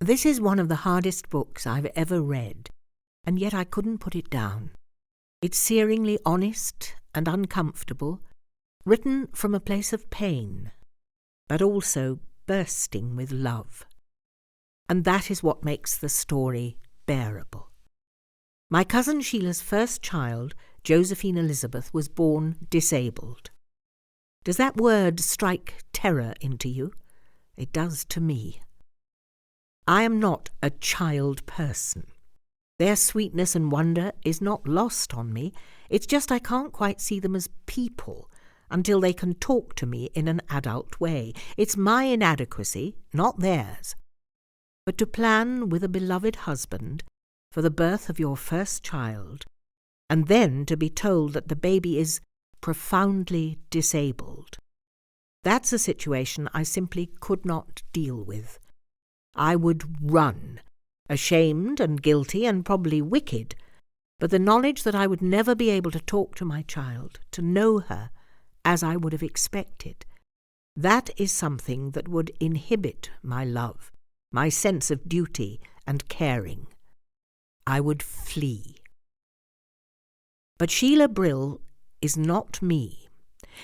This is one of the hardest books I've ever read, and yet I couldn't put it down. It's searingly honest and uncomfortable, written from a place of pain, but also bursting with love. And that is what makes the story bearable. My cousin Sheila's first child, Josephine Elizabeth, was born disabled. Does that word strike terror into you? It does to me. I am not a child person. Their sweetness and wonder is not lost on me. It's just I can't quite see them as people until they can talk to me in an adult way. It's my inadequacy, not theirs. But to plan with a beloved husband for the birth of your first child, and then to be told that the baby is profoundly disabled, that's a situation I simply could not deal with. I would run, ashamed and guilty and probably wicked, but the knowledge that I would never be able to talk to my child, to know her as I would have expected, that is something that would inhibit my love, my sense of duty and caring. I would flee. But Sheila Brill is not me.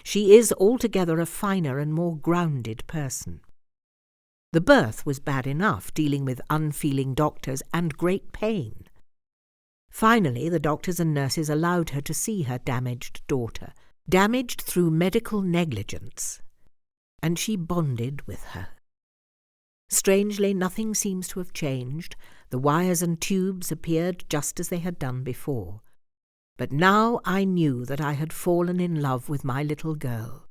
She is altogether a finer and more grounded person. The birth was bad enough, dealing with unfeeling doctors and great pain. Finally, the doctors and nurses allowed her to see her damaged daughter, damaged through medical negligence, and she bonded with her. Strangely, nothing seems to have changed. The wires and tubes appeared just as they had done before. But now I knew that I had fallen in love with my little girl,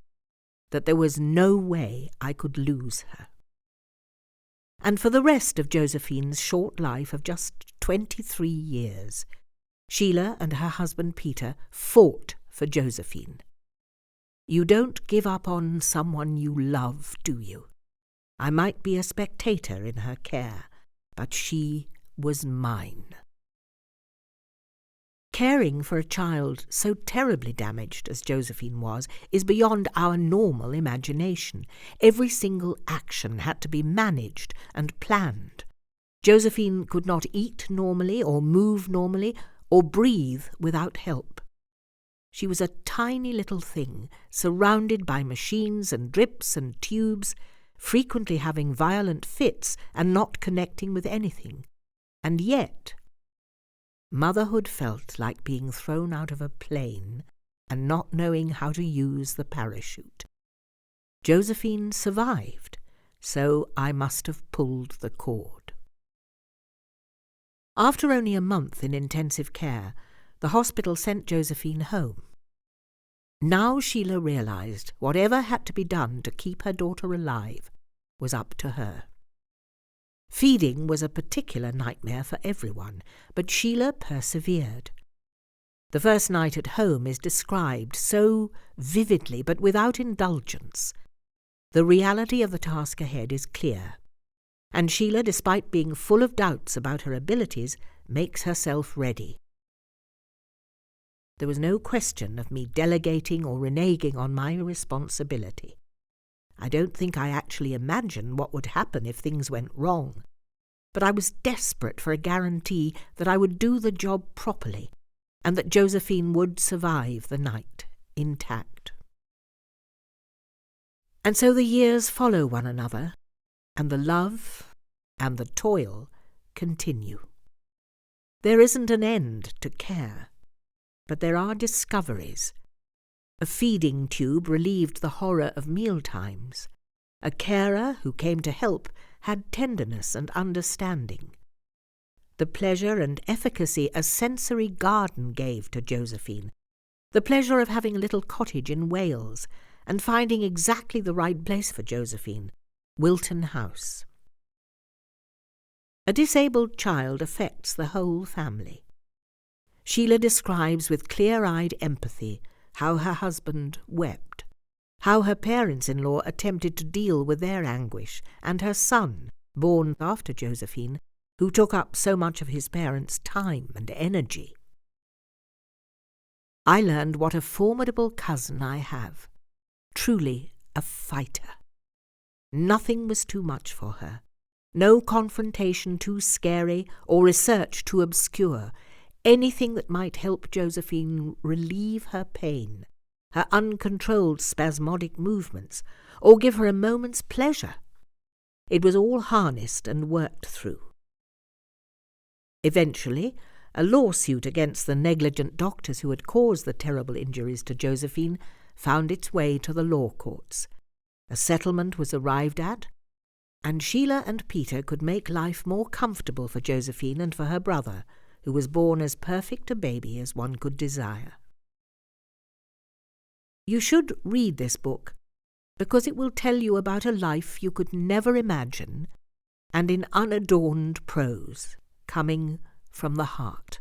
that there was no way I could lose her. And for the rest of Josephine's short life of just 23 years, Sheila and her husband Peter fought for Josephine. You don't give up on someone you love, do you? I might be a spectator in her care, but she was mine. Caring for a child so terribly damaged as Josephine was is beyond our normal imagination. Every single action had to be managed and planned. Josephine could not eat normally or move normally or breathe without help. She was a tiny little thing, surrounded by machines and drips and tubes, frequently having violent fits and not connecting with anything. And yet, motherhood felt like being thrown out of a plane and not knowing how to use the parachute. Josephine survived, so I must have pulled the cord. After only a month in intensive care, the hospital sent Josephine home. Now Sheila realized whatever had to be done to keep her daughter alive was up to her. Feeding was a particular nightmare for everyone, but Sheila persevered. The first night at home is described so vividly, but without indulgence. The reality of the task ahead is clear, and Sheila, despite being full of doubts about her abilities, makes herself ready. There was no question of me delegating or reneging on my responsibility. I don't think I actually imagined what would happen if things went wrong, but I was desperate for a guarantee that I would do the job properly and that Josephine would survive the night intact. And so the years follow one another, and the love and the toil continue. There isn't an end to care, but there are discoveries. A feeding tube relieved the horror of mealtimes. A carer who came to help had tenderness and understanding. The pleasure and efficacy a sensory garden gave to Josephine, the pleasure of having a little cottage in Wales and finding exactly the right place for Josephine, Wilton House. A disabled child affects the whole family. Sheila describes with clear-eyed empathy how her husband wept, how her parents-in-law attempted to deal with their anguish, and her son, born after Josephine, who took up so much of his parents' time and energy. I learned what a formidable cousin I have, truly a fighter. Nothing was too much for her, No confrontation too scary or research too obscure. Anything that might help Josephine relieve her pain, her uncontrolled spasmodic movements, or give her a moment's pleasure. It was all harnessed and worked through. Eventually, a lawsuit against the negligent doctors who had caused the terrible injuries to Josephine found its way to the law courts. A settlement was arrived at, and Sheila and Peter could make life more comfortable for Josephine and for her brother, who was born as perfect a baby as one could desire. You should read this book, because it will tell you about a life you could never imagine, and in unadorned prose, coming from the heart.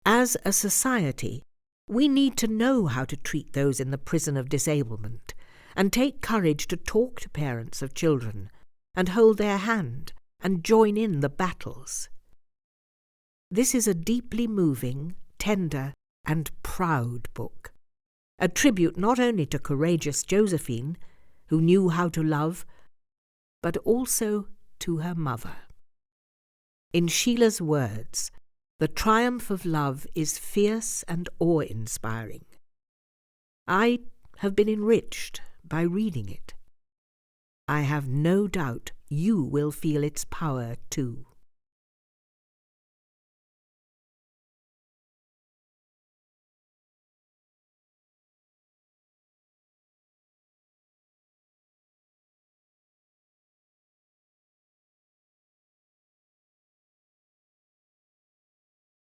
As a society, we need to know how to treat those in the prison of disablement, and take courage to talk to parents of children, and hold their hand, and join in the battles. This is a deeply moving, tender, and proud book, a tribute not only to courageous Josephine, who knew how to love, but also to her mother. In Sheila's words, the triumph of love is fierce and awe-inspiring. I have been enriched by reading it. I have no doubt you will feel its power too.